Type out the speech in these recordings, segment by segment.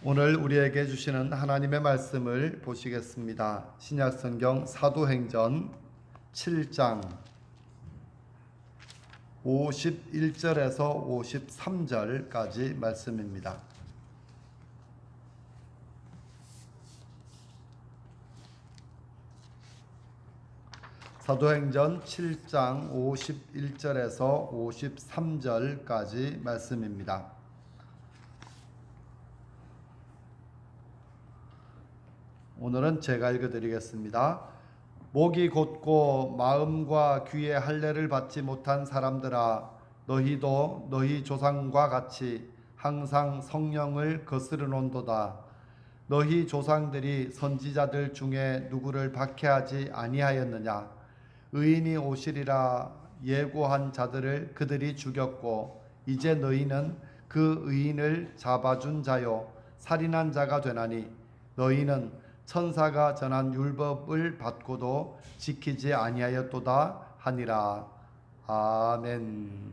오늘 우리에게 주시는 하나님의 말씀을 보시겠습니다. 신약성경 사도행전 7장 51절에서 53절까지 말씀입니다. 사도행전 7장 51절에서 53절까지 말씀입니다. 오늘은 제가 읽어드리겠습니다. 목이 곧고 마음과 귀에 할례를 받지 못한 사람들아, 너희도 너희 조상과 같이 항상 성령을 거스르논도다. 너희 조상들이 선지자들 중에 누구를 박해하지 아니하였느냐? 의인이 오시리라 예고한 자들을 그들이 죽였고, 이제 너희는 그 의인을 잡아준 자요 살인한 자가 되나니, 너희는 천사가 전한 율법을 받고도 지키지 아니하였도다 하니라. 아멘.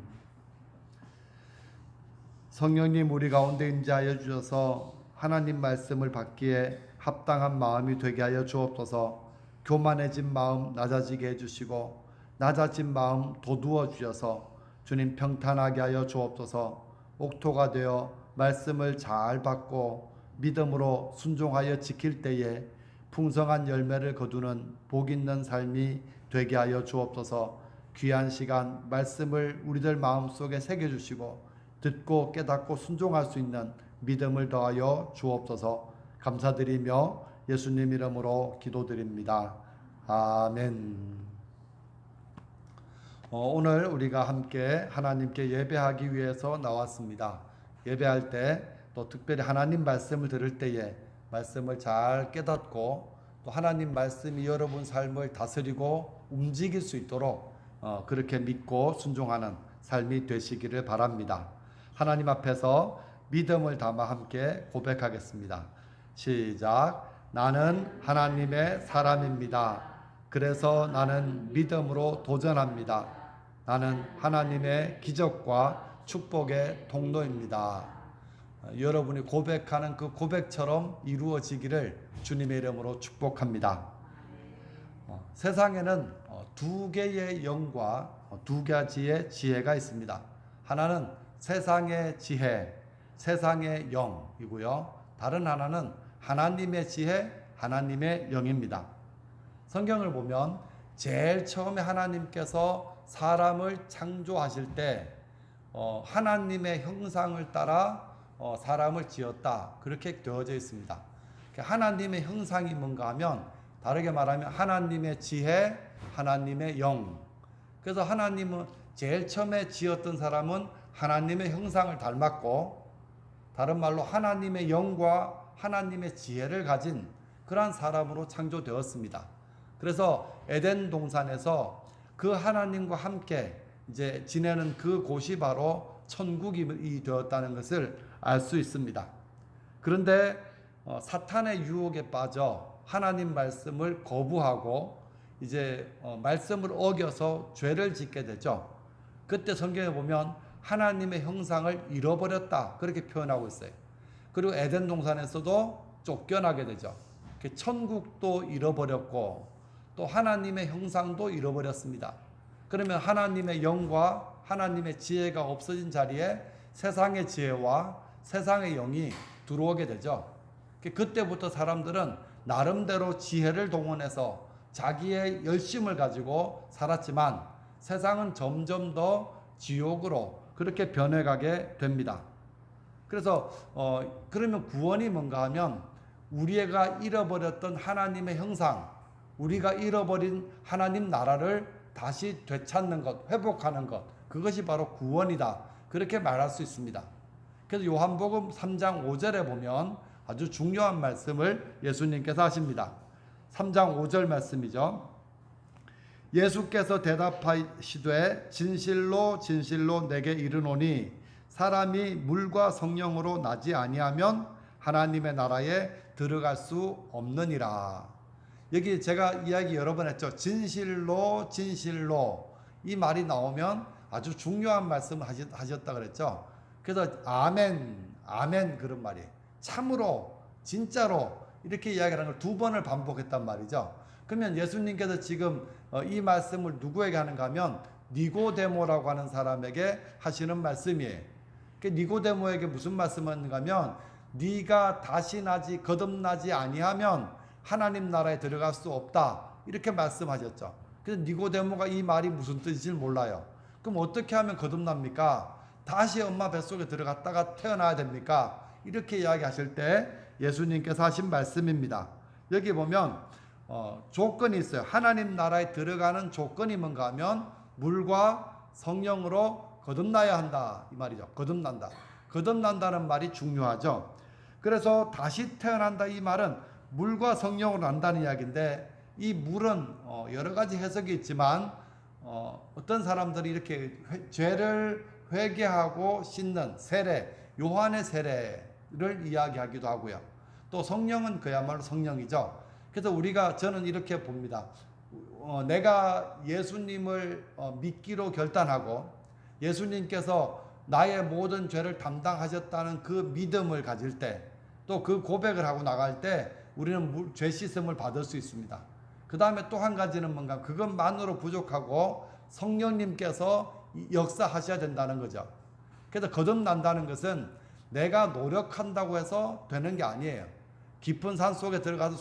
성령님 우리 가운데 임재하여 주셔서 하나님 말씀을 받기에 합당한 마음이 되게 하여 주옵소서. 교만해진 마음 낮아지게 해주시고, 낮아진 마음 돋우어 주셔서 주님 평탄하게 하여 주옵소서. 옥토가 되어 말씀을 잘 받고 믿음으로 순종하여 지킬 때에 풍성한 열매를 거두는 복 있는 삶이 되게 하여 주옵소서. 귀한 시간 말씀을 우리들 마음속에 새겨주시고 듣고 깨닫고 순종할 수 있는 믿음을 더하여 주옵소서. 감사드리며 예수님 이름으로 기도드립니다. 아멘. 오늘 우리가 함께 하나님께 예배하기 위해서 나왔습니다. 예배할 때 또 특별히 하나님 말씀을 들을 때에 말씀을 잘 깨닫고 또 하나님 말씀이 여러분 삶을 다스리고 움직일 수 있도록 그렇게 믿고 순종하는 삶이 되시기를 바랍니다. 하나님 앞에서 믿음을 담아 함께 고백하겠습니다. 시작. 나는 하나님의 사람입니다. 그래서 나는 믿음으로 도전합니다. 나는 하나님의 기적과 축복의 통로입니다. 여러분이 고백하는 그 고백처럼 이루어지기를 주님의 이름으로 축복합니다. 세상에는 두 개의 영과 두 가지의 지혜가 있습니다. 하나는 세상의 지혜, 세상의 영이고요. 다른 하나는 하나님의 지혜, 하나님의 영입니다. 성경을 보면 제일 처음에 하나님께서 사람을 창조하실 때 하나님의 형상을 따라 사람을 지었다, 그렇게 되어져 있습니다. 하나님의 형상이 뭔가 하면, 다르게 말하면 하나님의 지혜, 하나님의 영. 그래서 하나님은 제일 처음에 지었던 사람은 하나님의 형상을 닮았고, 다른 말로 하나님의 영과 하나님의 지혜를 가진 그러한 사람으로 창조되었습니다. 그래서 에덴 동산에서 그 하나님과 함께 이제 지내는 그 곳이 바로 천국이 되었다는 것을 알 수 있습니다. 그런데 사탄의 유혹에 빠져 하나님 말씀을 거부하고 이제 말씀을 어겨서 죄를 짓게 되죠. 그때 성경에 보면 하나님의 형상을 잃어버렸다, 그렇게 표현하고 있어요. 그리고 에덴 동산에서도 쫓겨나게 되죠. 천국도 잃어버렸고 또 하나님의 형상도 잃어버렸습니다. 그러면 하나님의 영과 하나님의 지혜가 없어진 자리에 세상의 지혜와 세상의 영이 들어오게 되죠. 그때부터 사람들은 나름대로 지혜를 동원해서 자기의 열심을 가지고 살았지만 세상은 점점 더 지옥으로 그렇게 변해가게 됩니다. 그래서 그러면 구원이 뭔가 하면 우리가 잃어버렸던 하나님의 형상, 우리가 잃어버린 하나님 나라를 다시 되찾는 것, 회복하는 것, 그것이 바로 구원이다, 그렇게 말할 수 있습니다. 그래서 요한복음 3장 5절에 보면 아주 중요한 말씀을 예수님께서 하십니다. 3장 5절 말씀이죠. 예수께서 대답하시되 진실로 진실로 내게 이르노니 사람이 물과 성령으로 나지 아니하면 하나님의 나라에 들어갈 수 없느니라. 여기 제가 이야기 여러 번 했죠. 진실로 진실로, 이 말이 나오면 아주 중요한 말씀을 하셨다 그랬죠. 그래서 아멘, 아멘, 그런 말이에요. 참으로 진짜로 이렇게 이야기하는 걸 두 번을 반복했단 말이죠. 그러면 예수님께서 지금 이 말씀을 누구에게 하는가 하면 니고데모라고 하는 사람에게 하시는 말씀이에요. 니고데모에게 무슨 말씀을 하는가 하면 네가 다시 나지 거듭나지 아니하면 하나님 나라에 들어갈 수 없다 이렇게 말씀하셨죠. 그래서 니고데모가 이 말이 무슨 뜻인지 몰라요. 그럼 어떻게 하면 거듭납니까? 다시 엄마 뱃속에 들어갔다가 태어나야 됩니까? 이렇게 이야기하실 때 예수님께서 하신 말씀입니다. 여기 보면 조건이 있어요. 하나님 나라에 들어가는 조건이 뭔가 하면 물과 성령으로 거듭나야 한다 이 말이죠. 거듭난다. 거듭난다는 말이 중요하죠. 그래서 다시 태어난다 이 말은 물과 성령으로 난다는 이야기인데 이 물은 여러 가지 해석이 있지만 어떤 사람들이 이렇게 죄를 회개하고 씻는 세례, 요한의 세례를 이야기하기도 하고요. 또 성령은 그야말로 성령이죠. 그래서 저는 이렇게 봅니다. 내가 예수님을 믿기로 결단하고 예수님께서 나의 모든 죄를 담당하셨다는 그 믿음을 가질 때, 또 그 고백을 하고 나갈 때 우리는 죄 씻음을 받을 수 있습니다. 그 다음에 또 한 가지는 뭔가 그것만으로 부족하고 성령님께서 역사하셔야 된다는 거죠. 그래서 거듭난다는 것은 내가 노력한다고 해서 되는 게 아니에요. 깊은 산 속에 들어가서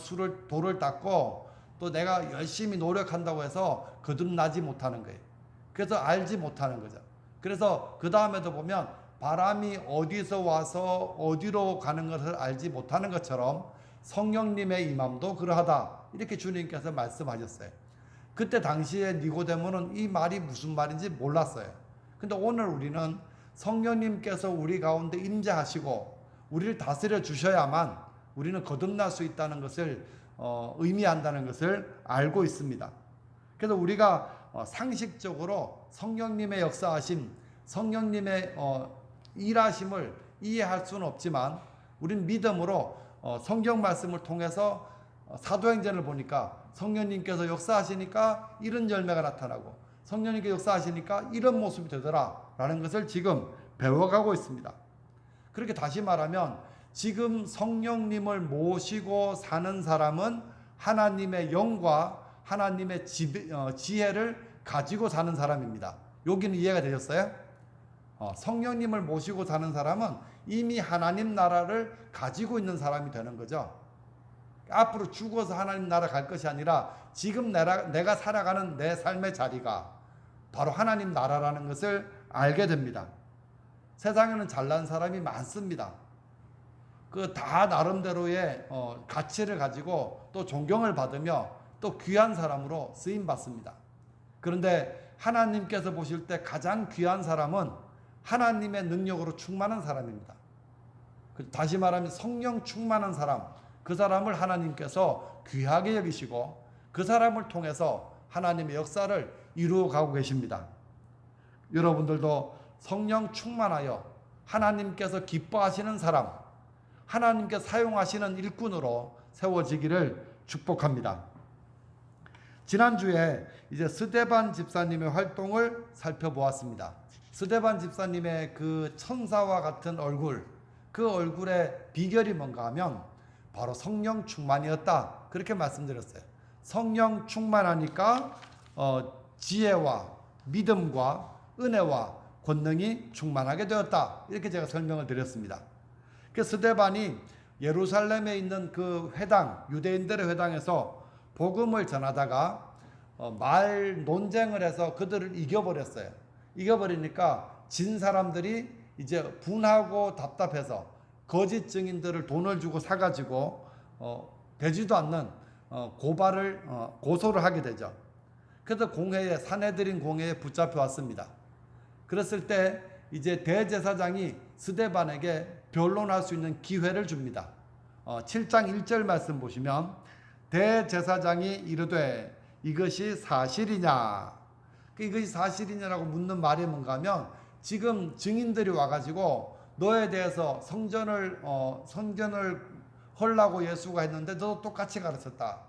돌을 닦고 또 내가 열심히 노력한다고 해서 거듭나지 못하는 거예요. 그래서 알지 못하는 거죠. 그래서 그 다음에도 보면 바람이 어디서 와서 어디로 가는 것을 알지 못하는 것처럼 성령님의 임함도 그러하다 이렇게 주님께서 말씀하셨어요. 그때 당시에 니고데모는 이 말이 무슨 말인지 몰랐어요. 근데 오늘 우리는 성령님께서 우리 가운데 임재하시고 우리를 다스려 주셔야만 우리는 거듭날 수 있다는 것을 의미한다는 것을 알고 있습니다. 그래서 우리가 상식적으로 성령님의 역사하심, 성령님의 일하심을 이해할 수는 없지만 우리는 믿음으로 성경 말씀을 통해서 사도행전을 보니까 성령님께서 역사하시니까 이런 열매가 나타나고 성령님께서 역사하시니까 이런 모습이 되더라 라는 것을 지금 배워가고 있습니다. 그렇게 다시 말하면 지금 성령님을 모시고 사는 사람은 하나님의 영과 하나님의 지혜를 가지고 사는 사람입니다. 여기는 이해가 되셨어요? 성령님을 모시고 사는 사람은 이미 하나님 나라를 가지고 있는 사람이 되는 거죠. 앞으로 죽어서 하나님 나라 갈 것이 아니라 지금 내가 살아가는 내 삶의 자리가 바로 하나님 나라라는 것을 알게 됩니다. 세상에는 잘난 사람이 많습니다. 그 다 나름대로의 가치를 가지고 또 존경을 받으며 또 귀한 사람으로 쓰임 받습니다. 그런데 하나님께서 보실 때 가장 귀한 사람은 하나님의 능력으로 충만한 사람입니다. 다시 말하면 성령 충만한 사람, 그 사람을 하나님께서 귀하게 여기시고 그 사람을 통해서 하나님의 역사를 이루어가고 계십니다. 여러분들도 성령 충만하여 하나님께서 기뻐하시는 사람, 하나님께서 사용하시는 일꾼으로 세워지기를 축복합니다. 지난주에 이제 스데반 집사님의 활동을 살펴보았습니다. 스데반 집사님의 그 천사와 같은 얼굴, 그 얼굴의 비결이 뭔가 하면 바로 성령 충만이었다. 그렇게 말씀드렸어요. 성령 충만하니까 지혜와 믿음과 은혜와 권능이 충만하게 되었다. 이렇게 제가 설명을 드렸습니다. 그 스데반이 예루살렘에 있는 그 회당, 유대인들의 회당에서 복음을 전하다가 말 논쟁을 해서 그들을 이겨버렸어요. 이겨버리니까 진 사람들이 이제 분하고 답답해서 거짓 증인들을 돈을 주고 사가지고 되지도 않는 고소를 하게 되죠. 그래서 사내들인 공회에 붙잡혀 왔습니다. 그랬을 때 이제 대제사장이 스데반에게 변론할 수 있는 기회를 줍니다. 7장 1절 말씀 보시면 대제사장이 이르되 이것이 사실이냐? 이것이 사실이냐라고 묻는 말이 뭔가 하면 지금 증인들이 와가지고 너에 대해서 성전을 헐라고 예수가 했는데 너도 똑같이 가르쳤다.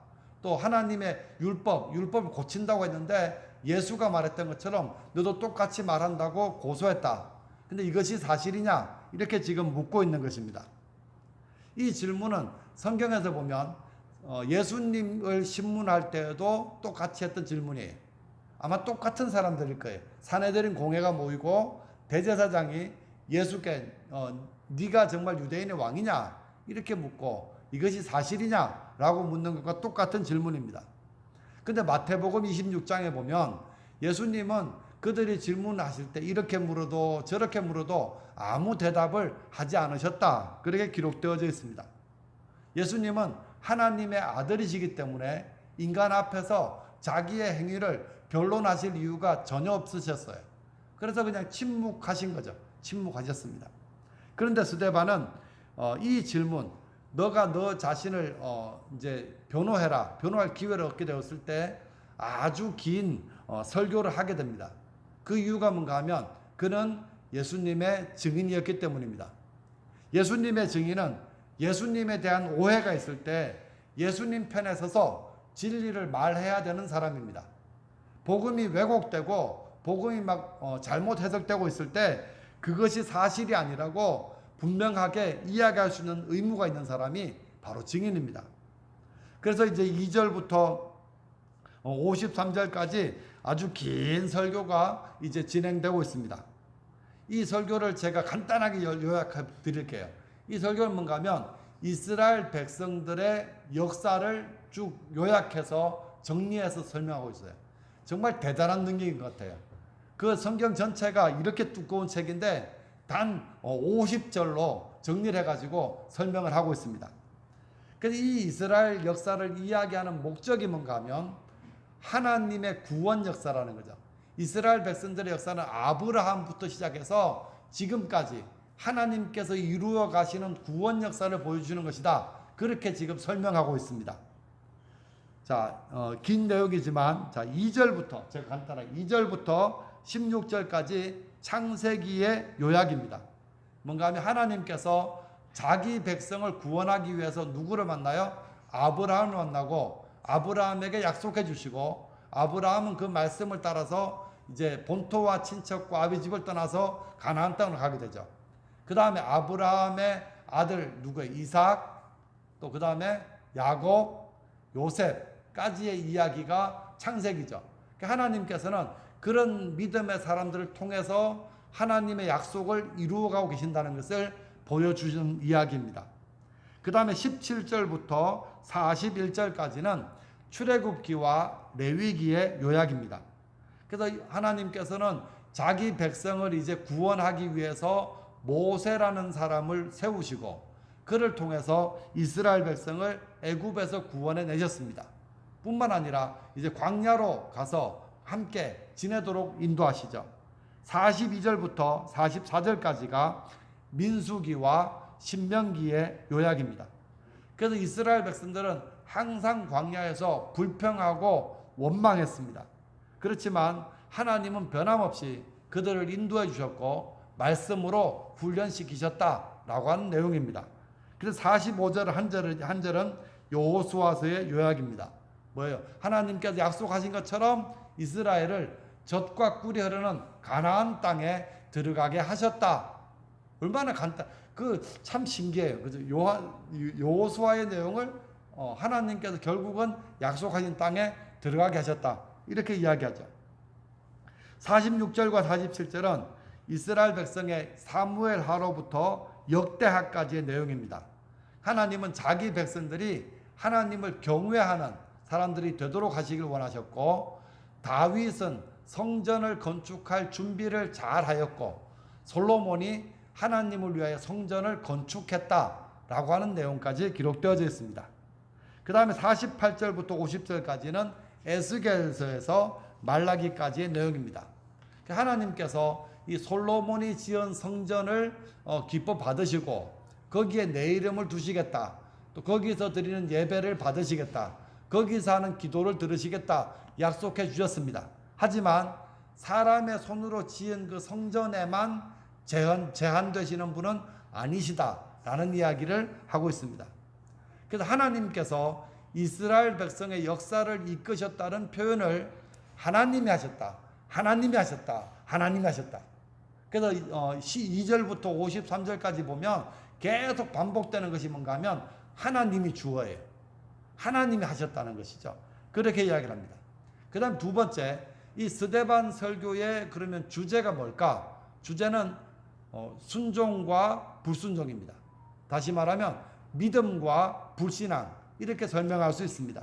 또 하나님의 율법을 고친다고 했는데 예수가 말했던 것처럼 너도 똑같이 말한다고 고소했다. 근데 이것이 사실이냐? 이렇게 지금 묻고 있는 것입니다. 이 질문은 성경에서 보면 예수님을 신문할 때에도 똑같이 했던 질문이에요. 아마 똑같은 사람들일 거예요. 사내들인 공회가 모이고 대제사장이 예수께 네가 정말 유대인의 왕이냐 이렇게 묻고 이것이 사실이냐 라고 묻는 것과 똑같은 질문입니다. 근데 마태복음 26장에 보면 예수님은 그들이 질문하실 때 이렇게 물어도 저렇게 물어도 아무 대답을 하지 않으셨다. 그렇게 기록되어져 있습니다. 예수님은 하나님의 아들이시기 때문에 인간 앞에서 자기의 행위를 변론하실 이유가 전혀 없으셨어요. 그래서 그냥 침묵하신 거죠. 침묵하셨습니다. 그런데 스데반은 이 질문, 너가 너 자신을 이제 변호할 기회를 얻게 되었을 때 아주 긴 설교를 하게 됩니다. 그 이유가 뭔가 하면 그는 예수님의 증인이었기 때문입니다. 예수님의 증인은 예수님에 대한 오해가 있을 때 예수님 편에 서서 진리를 말해야 되는 사람입니다. 복음이 왜곡되고 복음이 막 잘못 해석되고 있을 때 그것이 사실이 아니라고 분명하게 이야기할 수 있는 의무가 있는 사람이 바로 증인입니다. 그래서 이제 2절부터 53절까지 아주 긴 설교가 이제 진행되고 있습니다. 이 설교를 제가 간단하게 요약해 드릴게요. 이 설교는 뭔가 하면 이스라엘 백성들의 역사를 쭉 요약해서 정리해서 설명하고 있어요. 정말 대단한 능력인 것 같아요. 그 성경 전체가 이렇게 두꺼운 책인데 단 50절로 정리를 해가지고 설명을 하고 있습니다. 그래서 이 이스라엘 역사를 이야기하는 목적이 뭔가 하면 하나님의 구원 역사라는 거죠. 이스라엘 백성들의 역사는 아브라함부터 시작해서 지금까지 하나님께서 이루어 가시는 구원 역사를 보여주는 것이다. 그렇게 지금 설명하고 있습니다. 자, 긴 내용이지만 자, 2절부터 제가 간단하게 2절부터 16절까지 창세기의 요약입니다. 뭔가 하면 하나님께서 자기 백성을 구원하기 위해서 누구를 만나요? 아브라함을 만나고 아브라함에게 약속해 주시고 아브라함은 그 말씀을 따라서 이제 본토와 친척과 아비 집을 떠나서 가나안 땅으로 가게 되죠. 그 다음에 아브라함의 아들 누구예요? 이삭, 또 그 다음에 야곱, 요셉까지의 이야기가 창세기죠. 하나님께서는 그런 믿음의 사람들을 통해서 하나님의 약속을 이루어가고 계신다는 것을 보여주는 이야기입니다. 그 다음에 17절부터 41절까지는 출애굽기와 레위기의 요약입니다. 그래서 하나님께서는 자기 백성을 이제 구원하기 위해서 모세라는 사람을 세우시고 그를 통해서 이스라엘 백성을 애굽에서 구원해 내셨습니다. 뿐만 아니라 이제 광야로 가서 함께 지내도록 인도하시죠. 42절부터 44절까지가 민수기와 신명기의 요약입니다. 그래서 이스라엘 백성들은 항상 광야에서 불평하고 원망했습니다. 그렇지만 하나님은 변함없이 그들을 인도해 주셨고 말씀으로 훈련시키셨다라고 하는 내용입니다. 그래서 45절 한 절은 여호수아서의 요약입니다. 뭐예요? 하나님께서 약속하신 것처럼 이스라엘을 젖과 꿀이 흐르는 가나안 땅에 들어가게 하셨다. 얼마나 간단, 참 신기해요. 그죠? 여호수아의 내용을 하나님께서 결국은 약속하신 땅에 들어가게 하셨다. 이렇게 이야기하죠. 46절과 47절은 이스라엘 백성의 사무엘하로부터 역대하까지의 내용입니다. 하나님은 자기 백성들이 하나님을 경외하는 사람들이 되도록 하시길 원하셨고 다윗은 성전을 건축할 준비를 잘 하였고 솔로몬이 하나님을 위하여 성전을 건축했다라고 하는 내용까지 기록되어져 있습니다. 그 다음에 48절부터 50절까지는 에스겔서에서 말라기까지의 내용입니다. 하나님께서 이 솔로몬이 지은 성전을 기뻐 받으시고 거기에 내 이름을 두시겠다. 또 거기서 드리는 예배를 받으시겠다. 거기서 하는 기도를 들으시겠다. 약속해 주셨습니다. 하지만 사람의 손으로 지은 그 성전에만 제한되시는 분은 아니시다라는 이야기를 하고 있습니다. 그래서 하나님께서 이스라엘 백성의 역사를 이끄셨다는 표현을 하나님이 하셨다. 하나님이 하셨다. 하나님이 하셨다. 그래서 2절부터 53절까지 보면 계속 반복되는 것이 뭔가 하면 하나님이 주어예요. 하나님이 하셨다는 것이죠. 그렇게 이야기를 합니다. 그 다음 두 번째, 이 스데반 설교의 그러면 주제가 뭘까? 주제는 순종과 불순종입니다. 다시 말하면 믿음과 불신앙, 이렇게 설명할 수 있습니다.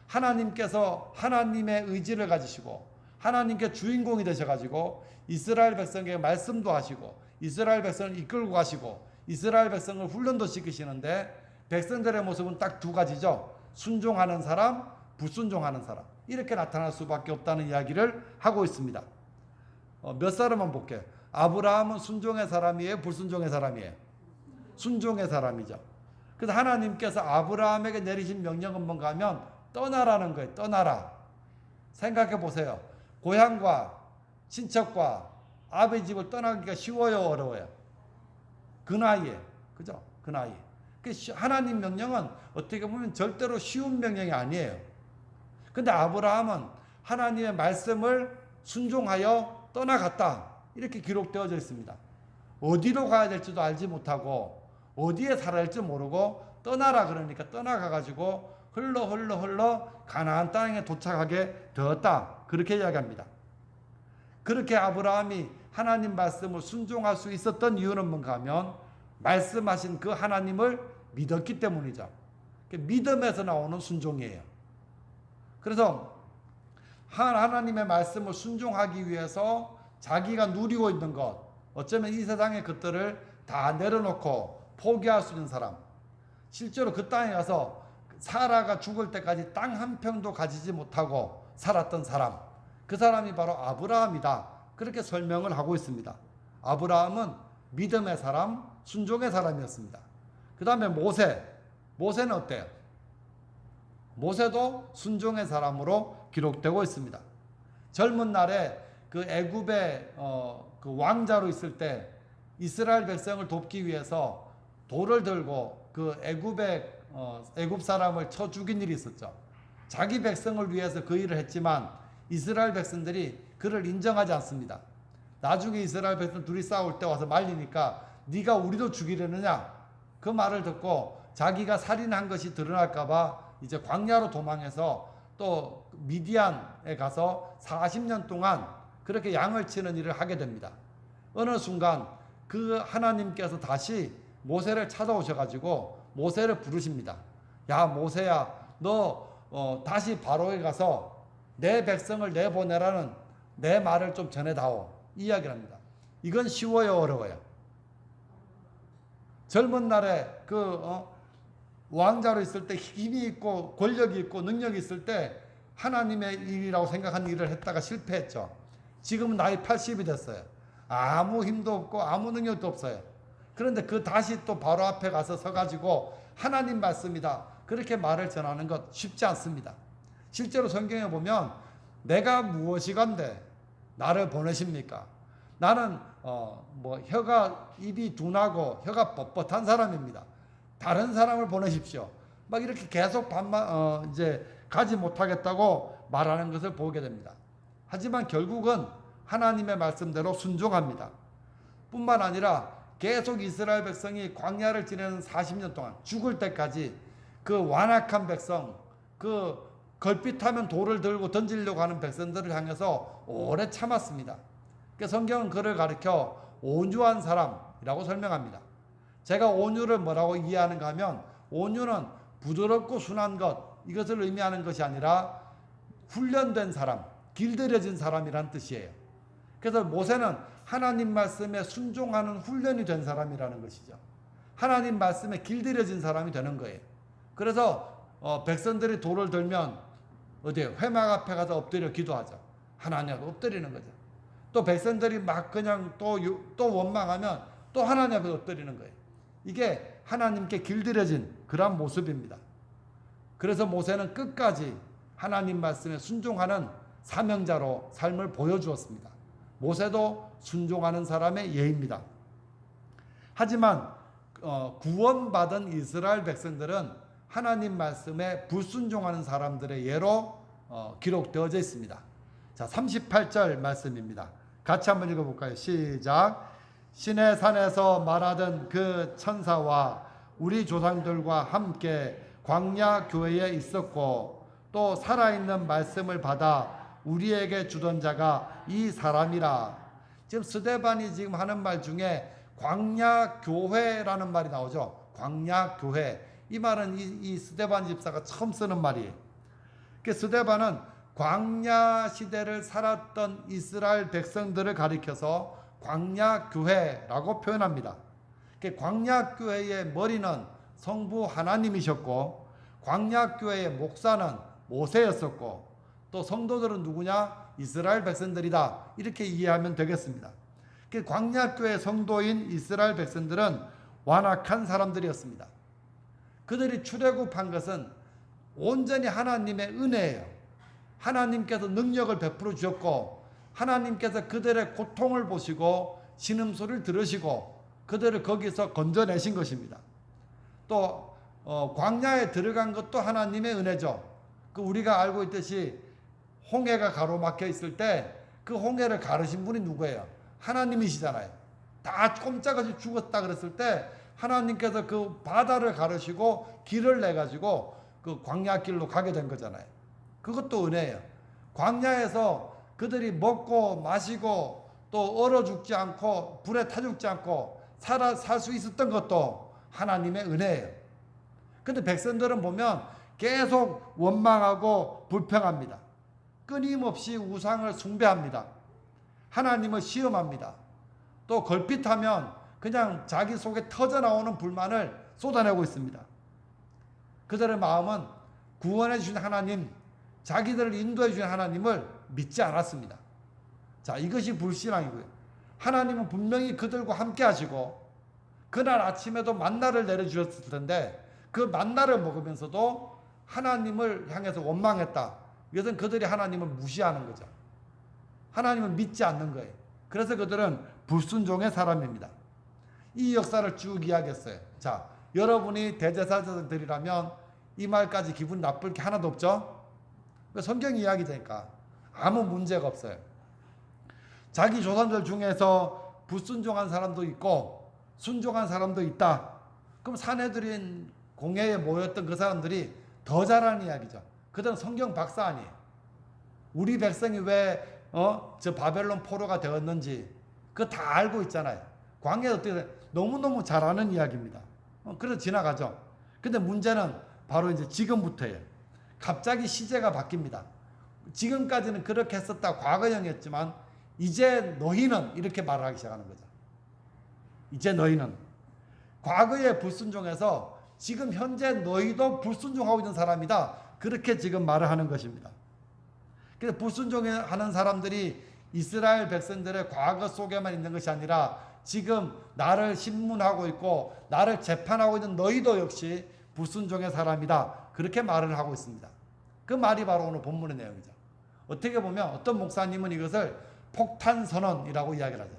하나님께서 하나님의 의지를 가지시고 하나님께 주인공이 되셔가지고 이스라엘 백성에게 말씀도 하시고 이스라엘 백성을 이끌고 가시고 이스라엘 백성을 훈련도 시키시는데 백성들의 모습은 딱 두 가지죠. 순종하는 사람, 불순종하는 사람, 이렇게 나타날 수밖에 없다는 이야기를 하고 있습니다. 몇 사람만 볼게요. 아브라함은 순종의 사람이에요, 불순종의 사람이에요? 순종의 사람이죠. 그래서 하나님께서 아브라함에게 내리신 명령은 뭔가 하면 떠나라는 거예요. 떠나라. 생각해 보세요. 고향과 친척과 아버지 집을 떠나기가 쉬워요, 어려워요? 그 나이에, 그죠? 그 나이에. 하나님 명령은 어떻게 보면 절대로 쉬운 명령이 아니에요. 근데 아브라함은 하나님의 말씀을 순종하여 떠나갔다, 이렇게 기록되어져 있습니다. 어디로 가야 될지도 알지 못하고 어디에 살아야 할지 모르고 떠나라 그러니까 떠나가가지고 흘러 가나안 땅에 도착하게 되었다, 그렇게 이야기합니다. 그렇게 아브라함이 하나님 말씀을 순종할 수 있었던 이유는 뭔가 하면 말씀하신 그 하나님을 믿었기 때문이죠. 믿음에서 나오는 순종이에요. 그래서 하나님의 말씀을 순종하기 위해서 자기가 누리고 있는 것, 어쩌면 이 세상의 것들을 다 내려놓고 포기할 수 있는 사람, 실제로 그 땅에 가서 사라가 죽을 때까지 땅 한 평도 가지지 못하고 살았던 사람, 그 사람이 바로 아브라함이다, 그렇게 설명을 하고 있습니다. 아브라함은 믿음의 사람, 순종의 사람이었습니다. 그 다음에 모세는 어때요? 모세도 순종의 사람으로 기록되고 있습니다. 젊은 날에 그 애굽의 그 왕자로 있을 때 이스라엘 백성을 돕기 위해서 돌을 들고 그 애굽 사람을 쳐 죽인 일이 있었죠. 자기 백성을 위해서 그 일을 했지만 이스라엘 백성들이 그를 인정하지 않습니다. 나중에 이스라엘 백성 둘이 싸울 때 와서 말리니까 네가 우리도 죽이려느냐, 그 말을 듣고 자기가 살인한 것이 드러날까봐 이제 광야로 도망해서 또 미디안에 가서 40년 동안 그렇게 양을 치는 일을 하게 됩니다. 어느 순간 그 하나님께서 다시 모세를 찾아오셔가지고 모세를 부르십니다. 야, 모세야, 너 다시 바로에 가서 내 백성을 내보내라는 내 말을 좀 전해다오, 이야기를 합니다. 이건 쉬워요, 어려워요? 젊은 날에 왕자로 있을 때 힘이 있고 권력이 있고 능력이 있을 때 하나님의 일이라고 생각한 일을 했다가 실패했죠. 지금은 나이 80이 됐어요. 아무 힘도 없고 아무 능력도 없어요. 그런데 그 다시 또 바로 앞에 가서 서가지고 하나님 말씀이다, 그렇게 말을 전하는 것 쉽지 않습니다. 실제로 성경에 보면 내가 무엇이간데 나를 보내십니까? 나는 혀가 입이 둔하고 혀가 뻣뻣한 사람입니다. 다른 사람을 보내십시오. 막 이렇게 계속 이제 가지 못하겠다고 말하는 것을 보게 됩니다. 하지만 결국은 하나님의 말씀대로 순종합니다. 뿐만 아니라 계속 이스라엘 백성이 광야를 지내는 40년 동안 죽을 때까지 그 완악한 백성, 그 걸핏하면 돌을 들고 던지려고 하는 백성들을 향해서 오래 참았습니다. 성경은 그를 가리켜 온유한 사람이라고 설명합니다. 제가 온유를 뭐라고 이해하는가 하면 온유는 부드럽고 순한 것, 이것을 의미하는 것이 아니라 훈련된 사람, 길들여진 사람이란 뜻이에요. 그래서 모세는 하나님 말씀에 순종하는 훈련이 된 사람이라는 것이죠. 하나님 말씀에 길들여진 사람이 되는 거예요. 그래서 백성들이 돌을 들면 어디에 회막 앞에 가서 엎드려 기도하죠. 하나님 앞에 엎드리는 거죠. 또 백성들이 막 그냥 또 원망하면 또 하나님 앞에 엎드리는 거예요. 이게 하나님께 길들여진 그런 모습입니다. 그래서 모세는 끝까지 하나님 말씀에 순종하는 사명자로 삶을 보여주었습니다. 모세도 순종하는 사람의 예입니다. 하지만 구원받은 이스라엘 백성들은 하나님 말씀에 불순종하는 사람들의 예로 기록되어져 있습니다. 자, 38절 말씀입니다. 같이 한번 읽어볼까요? 시작. 시내 산에서 말하던 그 천사와 우리 조상들과 함께 광야 교회에 있었고 또 살아있는 말씀을 받아 우리에게 주던 자가 이 사람이라. 지금 스데반이 지금 하는 말 중에 광야 교회라는 말이 나오죠. 광야 교회. 이 말은 이 스데반 집사가 처음 쓰는 말이에요. 그 스데반은 광야 시대를 살았던 이스라엘 백성들을 가리켜서 광야 교회라고 표현합니다. 광야 교회의 머리는 성부 하나님이셨고 광야 교회의 목사는 모세였었고 또 성도들은 누구냐? 이스라엘 백성들이다. 이렇게 이해하면 되겠습니다. 광야 교회 성도인 이스라엘 백성들은 완악한 사람들이었습니다. 그들이 출애굽한 것은 온전히 하나님의 은혜예요. 하나님께서 능력을 베풀어 주셨고 하나님께서 그들의 고통을 보시고 신음소리를 들으시고 그들을 거기서 건져내신 것입니다. 또 광야에 들어간 것도 하나님의 은혜죠. 우리가 알고 있듯이 홍해가 가로막혀 있을 때 그 홍해를 가르신 분이 누구예요? 하나님이시잖아요. 다 꼼짝없이 죽었다 그랬을 때 하나님께서 그 바다를 가르시고 길을 내가지고 그 광야길로 가게 된 거잖아요. 그것도 은혜예요. 광야에서 그들이 먹고 마시고 또 얼어 죽지 않고 불에 타 죽지 않고 살 수 있었던 것도 하나님의 은혜예요. 근데 백성들은 보면 계속 원망하고 불평합니다. 끊임없이 우상을 숭배합니다. 하나님을 시험합니다. 또 걸핏하면 그냥 자기 속에 터져나오는 불만을 쏟아내고 있습니다. 그들의 마음은 구원해 주신 하나님, 자기들을 인도해 주신 하나님을 믿지 않았습니다. 자, 이것이 불신앙이고요. 하나님은 분명히 그들과 함께 하시고 그날 아침에도 만나를 내려주셨을 텐데 그 만나를 먹으면서도 하나님을 향해서 원망했다. 이것은 그들이 하나님을 무시하는 거죠. 하나님을 믿지 않는 거예요. 그래서 그들은 불순종의 사람입니다. 이 역사를 쭉 이야기했어요. 자, 여러분이 대제사장들이라면 이 말까지 기분 나쁠 게 하나도 없죠? 성경 이야기니까 아무 문제가 없어요. 자기 조상들 중에서 불순종한 사람도 있고 순종한 사람도 있다. 그럼 사내들인 공회에 모였던 그 사람들이 더 잘하는 이야기죠. 그들은 성경 박사 아니에요. 우리 백성이 왜 저 바벨론 포로가 되었는지 그거 다 알고 있잖아요. 광야에 어떻게 너무너무 잘하는 이야기입니다. 그래서 지나가죠. 근데 문제는 바로 이제 지금부터예요. 갑자기 시제가 바뀝니다. 지금까지는 그렇게 했었다 과거형이었지만 이제 너희는 이렇게 말하기 시작하는 거죠. 이제 너희는 과거의 불순종에서 지금 현재 너희도 불순종하고 있는 사람이다. 그렇게 지금 말을 하는 것입니다. 그래서 불순종하는 사람들이 이스라엘 백성들의 과거 속에만 있는 것이 아니라 지금 나를 신문하고 있고 나를 재판하고 있는 너희도 역시 불순종의 사람이다. 그렇게 말을 하고 있습니다. 그 말이 바로 오늘 본문의 내용이죠. 어떻게 보면 어떤 목사님은 이것을 폭탄선언이라고 이야기를 하죠.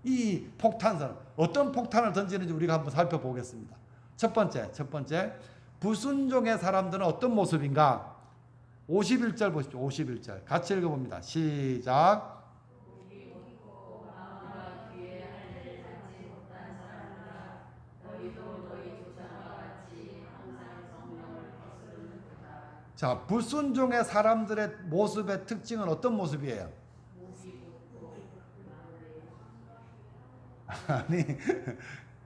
이 폭탄선언, 어떤 폭탄을 던지는지 우리가 한번 살펴보겠습니다. 첫 번째, 불순종의 사람들은 어떤 모습인가? 51절 보십시오. 51절 같이 읽어봅니다. 시작. 자, 불순종의 사람들의 모습의 특징은 어떤 모습이에요? 아니,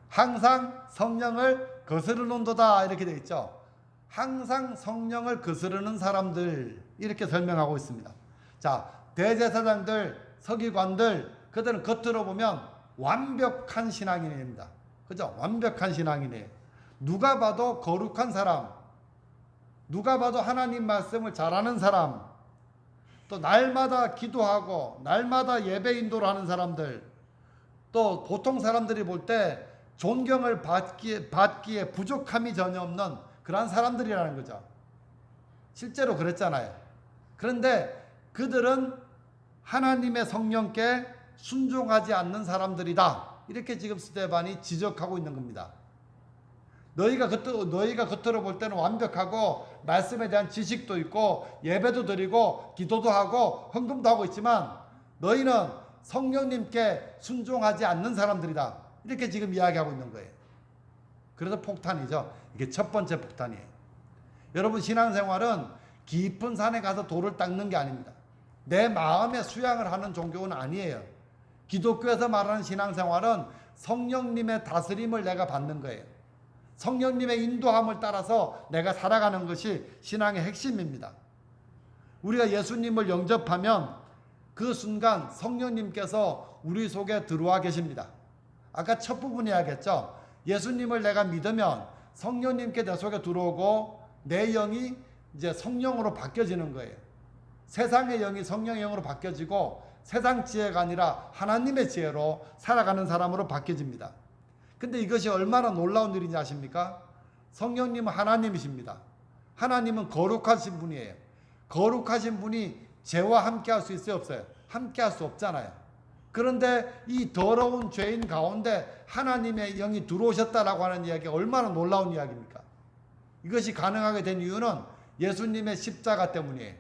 항상 성령을 거스르는도다 이렇게 되어 있죠. 항상 성령을 거스르는 사람들 이렇게 설명하고 있습니다. 자, 대제사장들, 서기관들 그들은 겉으로 보면 완벽한 신앙인입니다. 그죠? 완벽한 신앙인이에요. 누가 봐도 거룩한 사람, 누가 봐도 하나님 말씀을 잘하는 사람, 또 날마다 기도하고 날마다 예배 인도를 하는 사람들, 또 보통 사람들이 볼 때 존경을 받기에 부족함이 전혀 없는 그러한 사람들이라는 거죠. 실제로 그랬잖아요. 그런데 그들은 하나님의 성령께 순종하지 않는 사람들이다. 이렇게 지금 스데반이 지적하고 있는 겁니다. 너희가 겉으로 볼 때는 완벽하고 말씀에 대한 지식도 있고 예배도 드리고 기도도 하고 헌금도 하고 있지만 너희는 성령님께 순종하지 않는 사람들이다. 이렇게 지금 이야기하고 있는 거예요. 그래서 폭탄이죠. 이게 첫 번째 폭탄이에요. 여러분, 신앙생활은 깊은 산에 가서 돌을 닦는 게 아닙니다. 내 마음에 수양을 하는 종교는 아니에요. 기독교에서 말하는 신앙생활은 성령님의 다스림을 내가 받는 거예요. 성령님의 인도함을 따라서 내가 살아가는 것이 신앙의 핵심입니다. 우리가 예수님을 영접하면 그 순간 성령님께서 우리 속에 들어와 계십니다. 아까 첫 부분 이야기했죠. 예수님을 내가 믿으면 성령님께 내 속에 들어오고 내 영이 이제 성령으로 바뀌어지는 거예요. 세상의 영이 성령의 영으로 바뀌어지고 세상 지혜가 아니라 하나님의 지혜로 살아가는 사람으로 바뀌어집니다. 근데 이것이 얼마나 놀라운 일인지 아십니까? 성령님은 하나님이십니다. 하나님은 거룩하신 분이에요. 거룩하신 분이 죄와 함께 할 수 있어요, 없어요? 함께 할 수 없잖아요. 그런데 이 더러운 죄인 가운데 하나님의 영이 들어오셨다라고 하는 이야기가 얼마나 놀라운 이야기입니까? 이것이 가능하게 된 이유는 예수님의 십자가 때문이에요.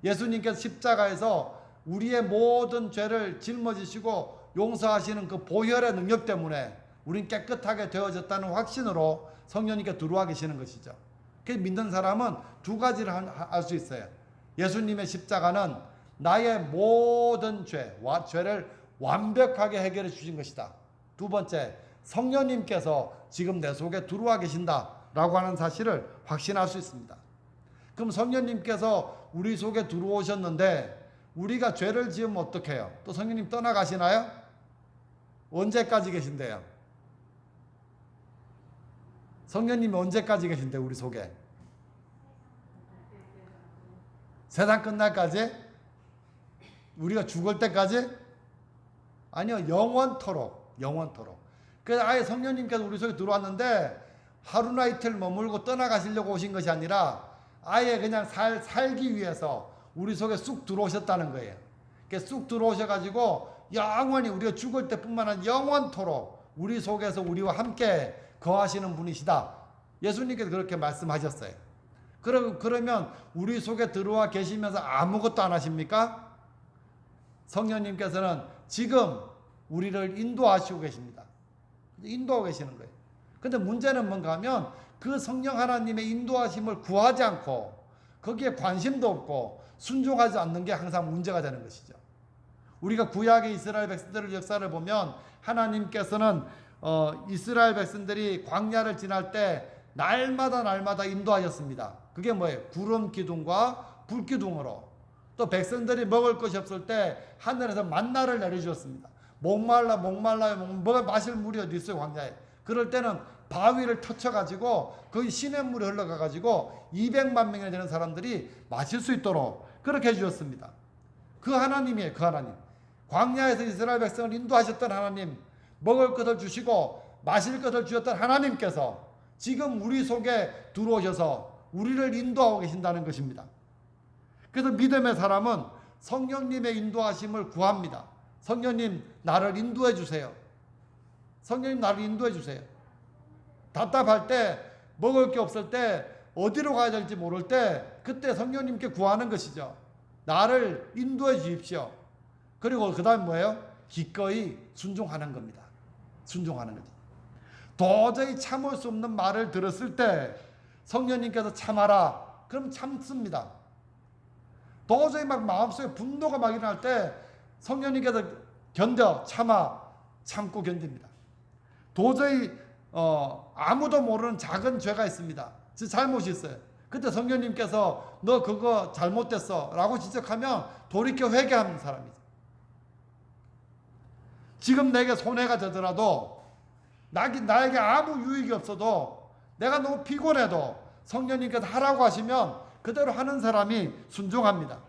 예수님께서 십자가에서 우리의 모든 죄를 짊어지시고 용서하시는 그 보혈의 능력 때문에 우린 깨끗하게 되어졌다는 확신으로 성령님께 들어와 계시는 것이죠. 그래서 믿는 사람은 두 가지를 할 수 있어요. 예수님의 십자가는 나의 모든 죄를 완벽하게 해결해 주신 것이다. 두 번째, 성령님께서 지금 내 속에 들어와 계신다라고 하는 사실을 확신할 수 있습니다. 그럼 성령님께서 우리 속에 들어오셨는데 우리가 죄를 지으면 어떻게 해요? 또 성령님 떠나가시나요? 언제까지 계신대요? 성령님이 언제까지 계신대요, 우리 속에? 세상 끝날까지? 우리가 죽을 때까지? 아니요, 영원토록. 그래서 아예 성령님께서 우리 속에 들어왔는데 하루나 이틀 머물고 떠나가시려고 오신 것이 아니라 아예 그냥 살기 위해서 우리 속에 쑥 들어오셨다는 거예요. 그러니까 쑥 들어오셔가지고 영원히 우리가 죽을 때뿐만 아니라 영원토록 우리 속에서 우리와 함께 거하시는 분이시다. 예수님께서 그렇게 말씀하셨어요. 그러면 우리 속에 들어와 계시면서 아무것도 안 하십니까? 성령님께서는 지금 우리를 인도하시고 계십니다. 인도하고 계시는 거예요. 근데 문제는 뭔가 하면 그 성령 하나님의 인도하심을 구하지 않고 거기에 관심도 없고 순종하지 않는 게 항상 문제가 되는 것이죠. 우리가 구약의 이스라엘 백성들의 역사를 보면 하나님께서는 이스라엘 백성들이 광야를 지날 때 날마다 인도하셨습니다. 그게 뭐예요? 구름 기둥과 불 기둥으로. 또 백성들이 먹을 것이 없을 때 하늘에서 만나를 내려주었습니다. 목말라 마실 물이 어디 있어요, 광야에. 그럴 때는 바위를 터쳐가지고 거기 시냇물이 흘러가가지고 200만 명이나 되는 사람들이 마실 수 있도록 그렇게 해주셨습니다. 그 하나님이에요, 그 하나님. 광야에서 이스라엘 백성을 인도하셨던 하나님, 먹을 것을 주시고 마실 것을 주셨던 하나님께서 지금 우리 속에 들어오셔서 우리를 인도하고 계신다는 것입니다. 그래서 믿음의 사람은 성령님의 인도하심을 구합니다. 성령님, 나를 인도해 주세요. 성령님, 나를 인도해 주세요. 답답할 때, 먹을 게 없을 때, 어디로 가야 될지 모를 때 그때 성령님께 구하는 것이죠. 나를 인도해 주십시오. 그리고 그 다음 뭐예요? 기꺼이 순종하는 겁니다. 순종하는 거죠. 도저히 참을 수 없는 말을 들었을 때 성령님께서 참아라. 그럼 참습니다. 도저히 막 마음속에 분노가 막 일어날 때 성령님께서 참고 견딥니다. 도저히 아무도 모르는 작은 죄가 있습니다. 잘못이 있어요. 그때 성령님께서 너 그거 잘못됐어 라고 지적하면 돌이켜 회개하는 사람이죠. 지금 내게 손해가 되더라도 나에게 아무 유익이 없어도 내가 너무 피곤해도 성령님께서 하라고 하시면 그대로 하는 사람이 순종합니다.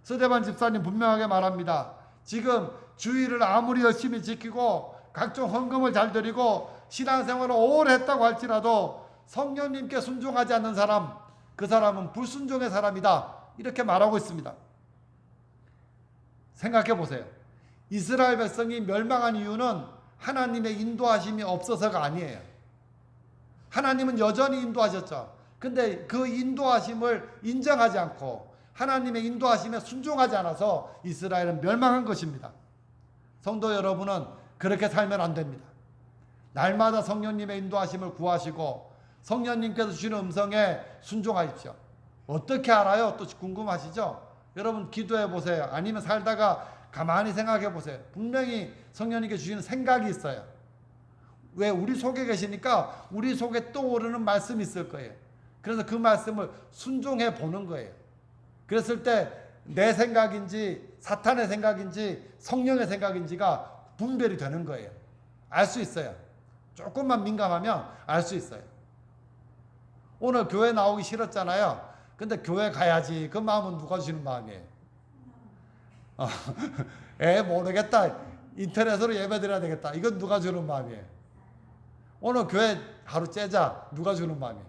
서대반 집사님 분명하게 말합니다. 지금 주의를 아무리 열심히 지키고 각종 헌금을 잘 드리고 신앙생활을 오래 했다고 할지라도 성령님께 순종하지 않는 사람, 그 사람은 불순종의 사람이다. 이렇게 말하고 있습니다. 생각해 보세요. 이스라엘 백성이 멸망한 이유는 하나님의 인도하심이 없어서가 아니에요. 하나님은 여전히 인도하셨죠. 근데 그 인도하심을 인정하지 않고 하나님의 인도하심에 순종하지 않아서 이스라엘은 멸망한 것입니다. 성도 여러분은 그렇게 살면 안 됩니다. 날마다 성령님의 인도하심을 구하시고 성령님께서 주시는 음성에 순종하십시오. 어떻게 알아요? 또 궁금하시죠? 여러분 기도해 보세요. 아니면 살다가 가만히 생각해 보세요. 분명히 성령님께 주시는 생각이 있어요. 왜? 우리 속에 계시니까 우리 속에 떠오르는 말씀이 있을 거예요. 그래서 그 말씀을 순종해 보는 거예요. 그랬을 때 내 생각인지 사탄의 생각인지 성령의 생각인지가 분별이 되는 거예요. 알 수 있어요. 조금만 민감하면 알 수 있어요. 오늘 교회 나오기 싫었잖아요. 근데 교회 가야지. 그 마음은 누가 주시는 마음이에요? 모르겠다. 인터넷으로 예배 드려야 되겠다. 이건 누가 주는 마음이에요? 오늘 교회 하루 째자. 누가 주는 마음이에요?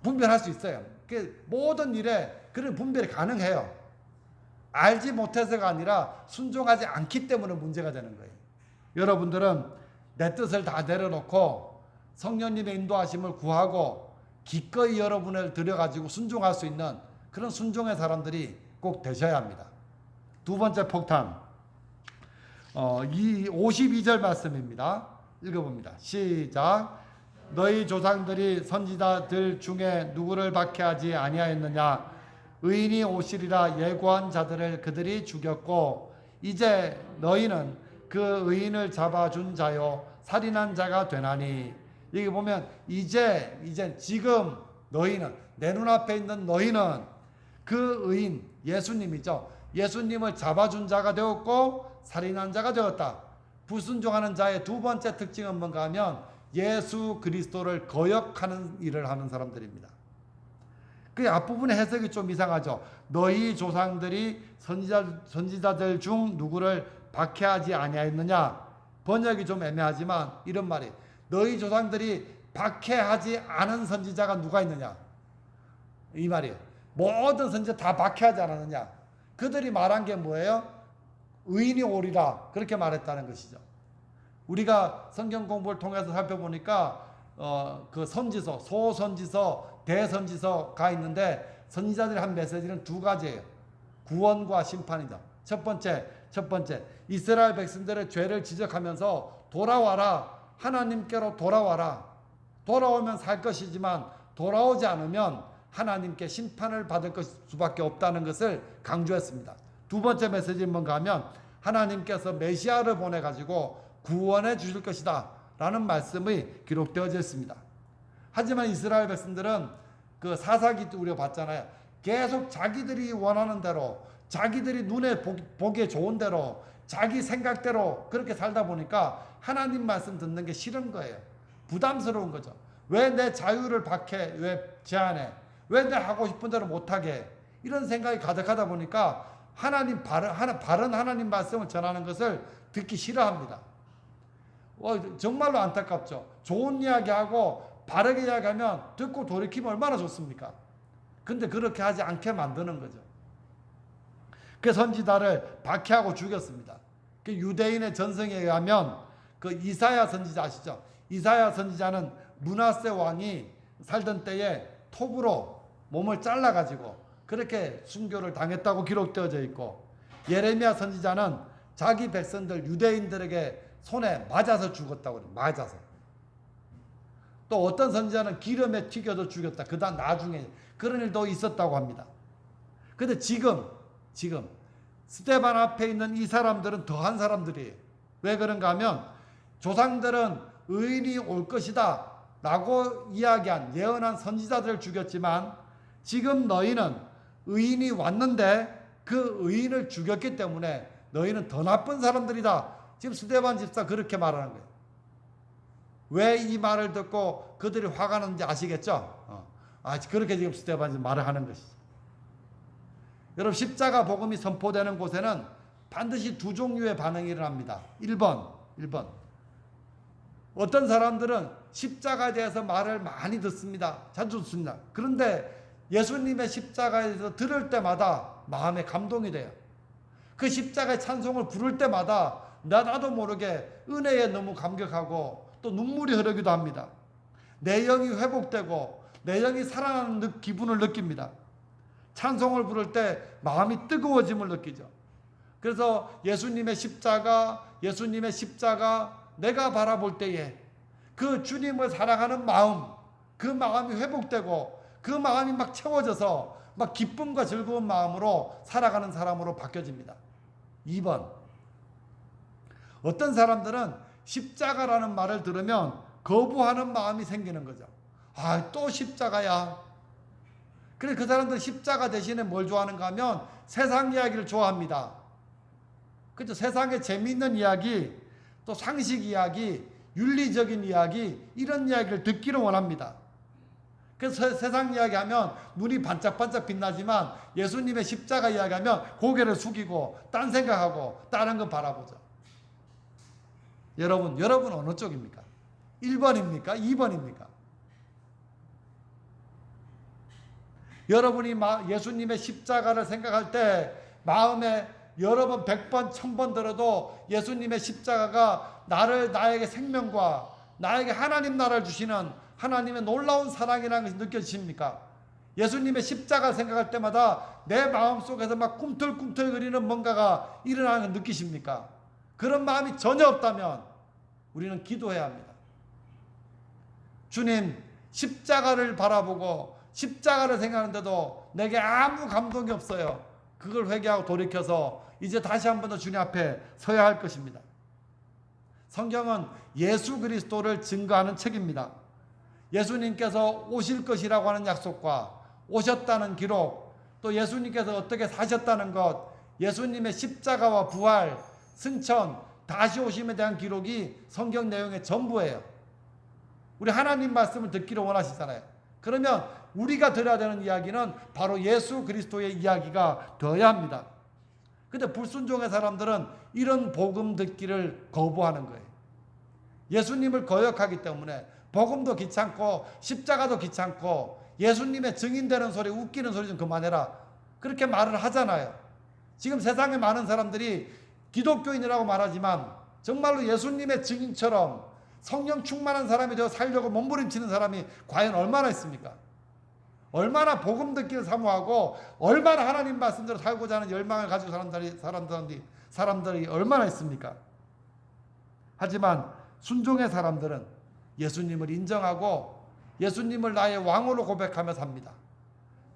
분별할 수 있어요. 모든 일에 그런 분별이 가능해요. 알지 못해서가 아니라 순종하지 않기 때문에 문제가 되는 거예요. 여러분들은 내 뜻을 다 내려놓고 성령님의 인도하심을 구하고 기꺼이 여러분을 들여가지고 순종할 수 있는 그런 순종의 사람들이 꼭 되셔야 합니다. 두 번째 폭탄, 이 52절 말씀입니다. 읽어봅니다. 시작. 너희 조상들이 선지자들 중에 누구를 박해하지 아니하였느냐? 의인이 오시리라 예고한 자들을 그들이 죽였고 이제 너희는 그 의인을 잡아준 자요 살인한 자가 되나니. 여기 보면 이제 지금 너희는, 내 눈앞에 있는 너희는 그 의인 예수님이죠. 예수님을 잡아준 자가 되었고 살인한 자가 되었다. 불순종하는 자의 두 번째 특징은 뭔가 하면 예수 그리스도를 거역하는 일을 하는 사람들입니다. 그 앞부분의 해석이 좀 이상하죠. 너희 조상들이 선지자들 중 누구를 박해하지 아니하였느냐. 번역이 좀 애매하지만 이런 말이, 너희 조상들이 박해하지 않은 선지자가 누가 있느냐, 이 말이에요. 모든 선지자 다 박해하지 않았느냐. 그들이 말한 게 뭐예요? 의인이 오리라, 그렇게 말했다는 것이죠. 우리가 성경 공부를 통해서 살펴보니까 그 선지서, 소선지서, 대선지서가 있는데 선지자들이 한 메시지는 두 가지예요. 구원과 심판이다. 첫 번째 이스라엘 백성들의 죄를 지적하면서 돌아와라, 하나님께로 돌아와라. 돌아오면 살 것이지만 돌아오지 않으면 하나님께 심판을 받을 수밖에 없다는 것을 강조했습니다. 두 번째 메시지는 뭔가 하면 하나님께서 메시아를 보내가지고 구원해 주실 것이다 라는 말씀이 기록되어져 있습니다. 하지만 이스라엘 백성들은 그 사사기 때 우리가 봤잖아요. 계속 자기들이 원하는 대로, 자기들이 눈에 보기에 좋은 대로, 자기 생각대로 그렇게 살다 보니까 하나님 말씀 듣는 게 싫은 거예요. 부담스러운 거죠. 왜 내 자유를 박해, 왜 제한해, 왜 내 하고 싶은 대로 못하게 해. 이런 생각이 가득하다 보니까 바른 하나님 말씀을 전하는 것을 듣기 싫어합니다. 정말로 안타깝죠. 좋은 이야기하고 바르게 이야기하면 듣고 돌이키면 얼마나 좋습니까? 근데 그렇게 하지 않게 만드는 거죠. 그 선지자를 박해하고 죽였습니다. 그 유대인의 전승에 의하면 그 이사야 선지자 아시죠? 이사야 선지자는 므낫세 왕이 살던 때에 톱으로 몸을 잘라가지고 그렇게 순교를 당했다고 기록되어져 있고, 예레미야 선지자는 자기 백성들 유대인들에게 손에 맞아서 죽었다고 그래요. 맞아서. 또 어떤 선지자는 기름에 튀겨서 죽였다. 그 다음 나중에 그런 일도 있었다고 합니다. 근데 지금 스데반 앞에 있는 이 사람들은 더한 사람들이에요. 왜 그런가 하면 조상들은 의인이 올 것이다 라고 이야기한, 예언한 선지자들을 죽였지만 지금 너희는 의인이 왔는데 그 의인을 죽였기 때문에 너희는 더 나쁜 사람들이다. 지금 스데반 집사 그렇게 말하는 거예요. 왜 이 말을 듣고 그들이 화가 나는지 아시겠죠? 그렇게 지금 스데반이 말을 하는 것이죠. 여러분, 십자가 복음이 선포되는 곳에는 반드시 두 종류의 반응이 일어납니다. 1번. 어떤 사람들은 십자가에 대해서 말을 많이 듣습니다. 자주 듣습니다. 그런데 예수님의 십자가에 대해서 들을 때마다 마음에 감동이 돼요. 그 십자가의 찬송을 부를 때마다 나도 모르게 은혜에 너무 감격하고 또 눈물이 흐르기도 합니다. 내 영이 회복되고 내 영이 살아나는 기분을 느낍니다. 찬송을 부를 때 마음이 뜨거워짐을 느끼죠. 그래서 예수님의 십자가 내가 바라볼 때에 그 주님을 사랑하는 마음, 그 마음이 회복되고 그 마음이 막 채워져서 막 기쁨과 즐거운 마음으로 살아가는 사람으로 바뀌어집니다. 2번, 어떤 사람들은 십자가라는 말을 들으면 거부하는 마음이 생기는 거죠. 아, 또 십자가야. 그래서 그 사람들은 십자가 대신에 뭘 좋아하는가 하면 세상 이야기를 좋아합니다. 그렇죠? 세상에 재미있는 이야기, 또 상식 이야기, 윤리적인 이야기, 이런 이야기를 듣기를 원합니다. 그래서 세상 이야기하면 눈이 반짝반짝 빛나지만 예수님의 십자가 이야기하면 고개를 숙이고 딴 생각하고 다른 거 바라보죠. 여러분 어느 쪽입니까? 1번입니까? 2번입니까? 여러분이 예수님의 십자가를 생각할 때 마음에 여러 번, 100번, 1000번 들어도 예수님의 십자가가 나에게 생명과 나에게 하나님 나라를 주시는 하나님의 놀라운 사랑이라는 것이 느껴지십니까? 예수님의 십자가를 생각할 때마다 내 마음속에서 막 꿈틀꿈틀거리는 뭔가가 일어나는 걸 느끼십니까? 그런 마음이 전혀 없다면 우리는 기도해야 합니다. 주님, 십자가를 바라보고 십자가를 생각하는데도 내게 아무 감동이 없어요. 그걸 회개하고 돌이켜서 이제 다시 한 번 더 주님 앞에 서야 할 것입니다. 성경은 예수 그리스도를 증거하는 책입니다. 예수님께서 오실 것이라고 하는 약속과 오셨다는 기록, 또 예수님께서 어떻게 사셨다는 것, 예수님의 십자가와 부활, 승천, 다시 오심에 대한 기록이 성경 내용의 전부예요. 우리 하나님 말씀을 듣기를 원하시잖아요. 그러면 우리가 들어야 되는 이야기는 바로 예수 그리스도의 이야기가 되어야 합니다. 근데 불순종의 사람들은 이런 복음 듣기를 거부하는 거예요. 예수님을 거역하기 때문에 복음도 귀찮고 십자가도 귀찮고 예수님의 증인되는 소리, 웃기는 소리 좀 그만해라, 그렇게 말을 하잖아요. 지금 세상에 많은 사람들이 기독교인이라고 말하지만 정말로 예수님의 증인처럼 성령 충만한 사람이 되어 살려고 몸부림치는 사람이 과연 얼마나 있습니까? 얼마나 복음 듣기를 사모하고 얼마나 하나님 말씀대로 살고자 하는 열망을 가지고 사람들이 얼마나 있습니까? 하지만 순종의 사람들은 예수님을 인정하고 예수님을 나의 왕으로 고백하며 삽니다.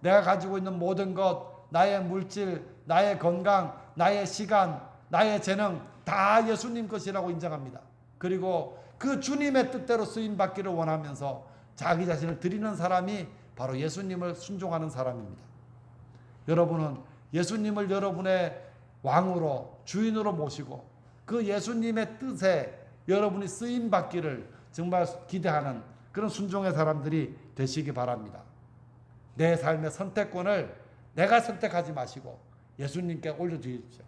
내가 가지고 있는 모든 것, 나의 물질, 나의 건강, 나의 시간, 나의 재능 다 예수님 것이라고 인정합니다. 그리고 그 주님의 뜻대로 쓰임받기를 원하면서 자기 자신을 드리는 사람이 바로 예수님을 순종하는 사람입니다. 여러분은 예수님을 여러분의 왕으로, 주인으로 모시고 그 예수님의 뜻에 여러분이 쓰임받기를 정말 기대하는 그런 순종의 사람들이 되시기 바랍니다. 내 삶의 선택권을 내가 선택하지 마시고 예수님께 올려주십시오.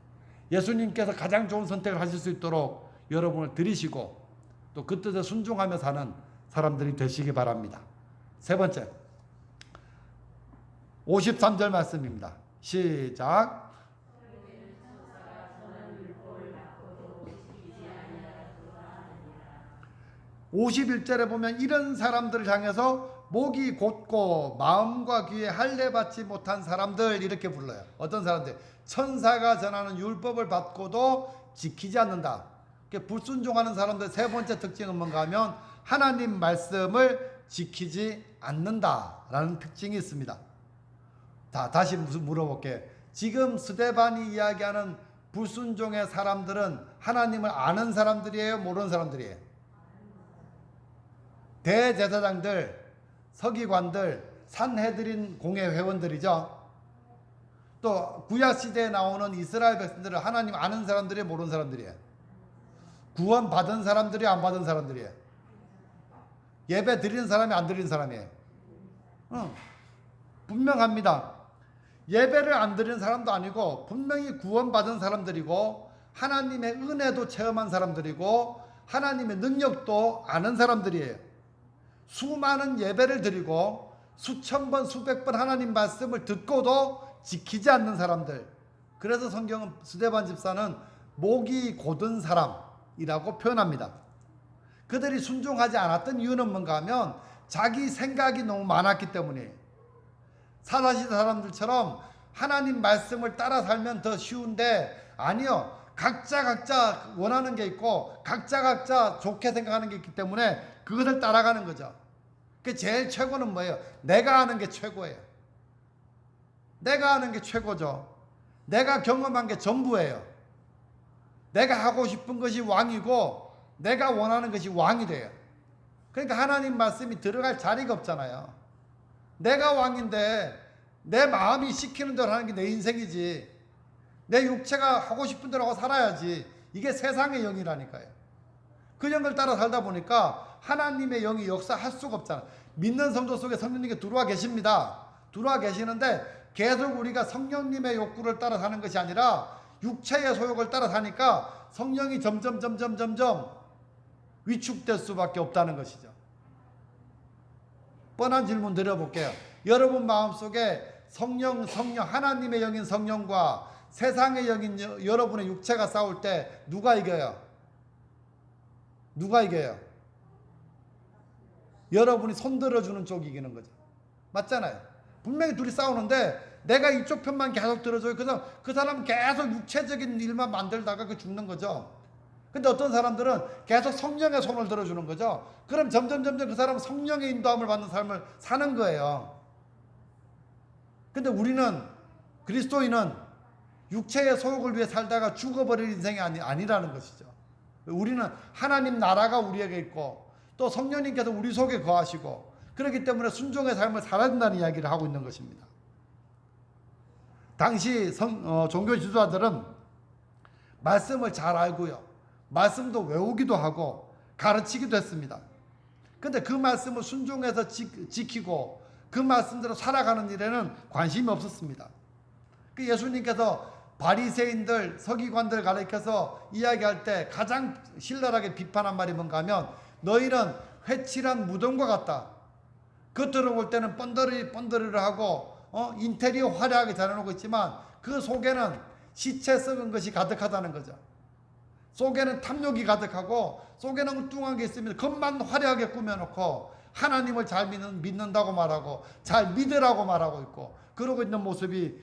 예수님께서 가장 좋은 선택을 하실 수 있도록 여러분을 들이시고 또 그 뜻에 순종하며 사는 사람들이 되시기 바랍니다. 세 번째, 53절 말씀입니다. 시작. 51절에 보면 이런 사람들을 향해서 목이 곧고 마음과 귀에 할례 받지 못한 사람들, 이렇게 불러요. 어떤 사람들? 천사가 전하는 율법을 받고도 지키지 않는다. 불순종하는 사람들의 세 번째 특징은 뭔가 하면 하나님 말씀을 지키지 않는다라는 특징이 있습니다. 다시 물어볼게요. 지금 스데반이 이야기하는 불순종의 사람들은 하나님을 아는 사람들이에요? 모르는 사람들이에요? 대제사장들, 서기관들, 산헤드린 공회 회원들이죠. 또 구약시대에 나오는 이스라엘 백성들은 하나님 아는 사람들이에요? 모르는 사람들이에요? 구원 받은 사람들이 안 받은 사람들이에요? 예배 드리는 사람이 안 드리는 사람이에요? 분명합니다. 예배를 안 드리는 사람도 아니고 분명히 구원받은 사람들이고 하나님의 은혜도 체험한 사람들이고 하나님의 능력도 아는 사람들이에요. 수많은 예배를 드리고 수천 번 수백 번 하나님 말씀을 듣고도 지키지 않는 사람들. 그래서 성경은 스데반 집사는 목이 곧은 사람이라고 표현합니다. 그들이 순종하지 않았던 이유는 뭔가 하면 자기 생각이 너무 많았기 때문이에요. 사사시대 사람들처럼 하나님 말씀을 따라 살면 더 쉬운데, 아니요. 각자 원하는 게 있고 각자 좋게 생각하는 게 있기 때문에 그것을 따라가는 거죠. 그 제일 최고는 뭐예요? 내가 하는 게 최고예요. 내가 하는 게 최고죠. 내가 경험한 게 전부예요. 내가 하고 싶은 것이 왕이고 내가 원하는 것이 왕이 돼요. 그러니까 하나님 말씀이 들어갈 자리가 없잖아요. 내가 왕인데 내 마음이 시키는 대로 하는 게 내 인생이지, 내 육체가 하고 싶은 대로 하고 살아야지. 이게 세상의 영이라니까요. 그 영을 따라 살다 보니까 하나님의 영이 역사할 수가 없잖아. 믿는 성도 속에 성령님이 들어와 계십니다. 들어와 계시는데 계속 우리가 성령님의 욕구를 따라 사는 것이 아니라 육체의 소욕을 따라 사니까 성령이 점점 위축될 수밖에 없다는 것이죠. 뻔한 질문 드려볼게요. 여러분 마음속에 성령 하나님의 영인 성령과 세상의 영인 여러분의 육체가 싸울 때 누가 이겨요? 누가 이겨요? 여러분이 손들어주는 쪽이 이기는 거죠. 맞잖아요. 분명히 둘이 싸우는데 내가 이쪽 편만 계속 들어줘요. 그 사람은 계속 육체적인 일만 만들다가 그 죽는 거죠. 근데 어떤 사람들은 계속 성령의 손을 들어주는 거죠. 그럼 점점 그 사람은 성령의 인도함을 받는 삶을 사는 거예요. 근데 우리는, 그리스도인은 육체의 소욕을 위해 살다가 죽어버릴 인생이 아니라는 것이죠. 우리는 하나님 나라가 우리에게 있고 또 성령님께서 우리 속에 거하시고 그렇기 때문에 순종의 삶을 살아야 된다는 이야기를 하고 있는 것입니다. 당시 종교 지도자들은 말씀을 잘 알고요, 말씀도 외우기도 하고 가르치기도 했습니다. 근데 그 말씀을 순종해서 지키고 그 말씀대로 살아가는 일에는 관심이 없었습니다. 그 예수님께서 바리새인들, 서기관들 가리켜서 이야기할 때 가장 신랄하게 비판한 말이 뭔가 하면, 너희는 회칠한 무덤과 같다. 겉으로 볼 때는 번더리를 하고 인테리어 화려하게 잘해놓고 있지만 그 속에는 시체 썩은 것이 가득하다는 거죠. 속에는 탐욕이 가득하고 속에는 엉뚱한 게 있습니다. 겉만 화려하게 꾸며놓고 하나님을 잘 믿는다고 말하고 잘 믿으라고 말하고 있고 그러고 있는 모습이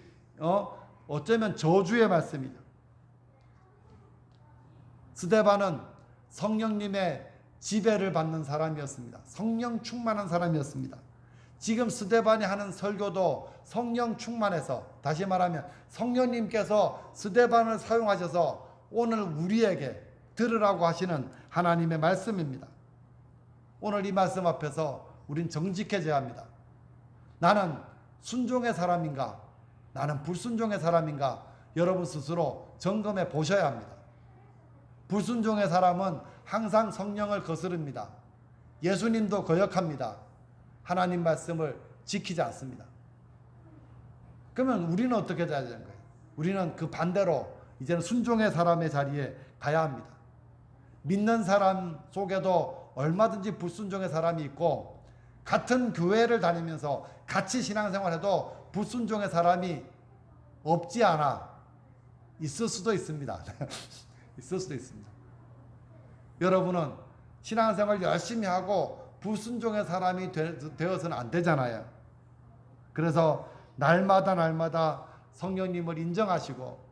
어쩌면 저주의 말씀이죠. 스데반은 성령님의 지배를 받는 사람이었습니다. 성령 충만한 사람이었습니다. 지금 스데반이 하는 설교도 성령 충만해서, 다시 말하면 성령님께서 스데반을 사용하셔서 오늘 우리에게 들으라고 하시는 하나님의 말씀입니다. 오늘 이 말씀 앞에서 우린 정직해져야 합니다. 나는 순종의 사람인가? 나는 불순종의 사람인가? 여러분 스스로 점검해 보셔야 합니다. 불순종의 사람은 항상 성령을 거스릅니다. 예수님도 거역합니다. 하나님 말씀을 지키지 않습니다. 그러면 우리는 어떻게 돼야 되는 거예요? 우리는 그 반대로 이제는 순종의 사람의 자리에 가야 합니다. 믿는 사람 속에도 얼마든지 불순종의 사람이 있고, 같은 교회를 다니면서 같이 신앙생활해도 불순종의 사람이 없지 않아 있을 수도 있습니다. 있을 수도 있습니다. 여러분은 신앙생활 열심히 하고 불순종의 사람이 되어서는 안 되잖아요. 그래서 날마다 성령님을 인정하시고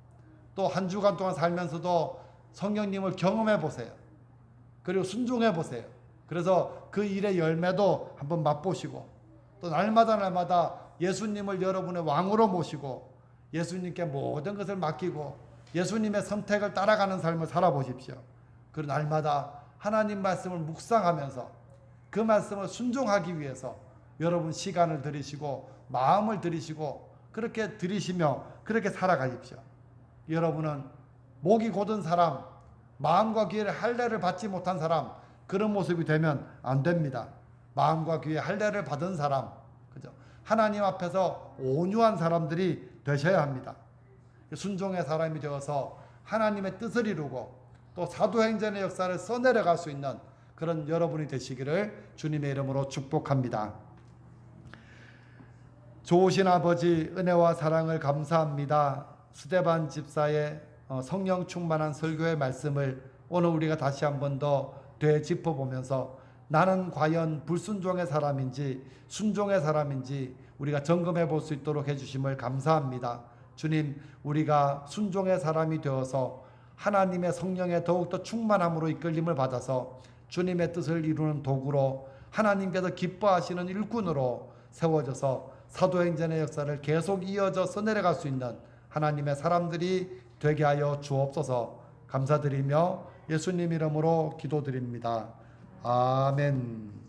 또 한 주간 동안 살면서도 성령님을 경험해 보세요. 그리고 순종해 보세요. 그래서 그 일의 열매도 한번 맛보시고 또 날마다 예수님을 여러분의 왕으로 모시고 예수님께 모든 것을 맡기고 예수님의 선택을 따라가는 삶을 살아보십시오. 그리고 날마다 하나님 말씀을 묵상하면서 그 말씀을 순종하기 위해서 여러분 시간을 들이시고 마음을 들이시고 그렇게 들이시며 그렇게 살아가십시오. 여러분은 목이 곧은 사람, 마음과 귀에 할례를 받지 못한 사람, 그런 모습이 되면 안 됩니다. 마음과 귀에 할례를 받은 사람, 그죠? 하나님 앞에서 온유한 사람들이 되셔야 합니다. 순종의 사람이 되어서 하나님의 뜻을 이루고 또 사도행전의 역사를 써내려갈 수 있는 그런 여러분이 되시기를 주님의 이름으로 축복합니다. 좋으신 아버지, 은혜와 사랑을 감사합니다. 스데반 집사의 성령 충만한 설교의 말씀을 오늘 우리가 다시 한 번 더 되짚어보면서 나는 과연 불순종의 사람인지 순종의 사람인지 우리가 점검해 볼 수 있도록 해주심을 감사합니다. 주님, 우리가 순종의 사람이 되어서 하나님의 성령에 더욱더 충만함으로 이끌림을 받아서 주님의 뜻을 이루는 도구로 하나님께서 기뻐하시는 일꾼으로 세워져서 사도행전의 역사를 계속 이어져서 내려갈 수 있는 하나님의 사람들이 되게 하여 주옵소서. 감사드리며 예수님 이름으로 기도드립니다. 아멘.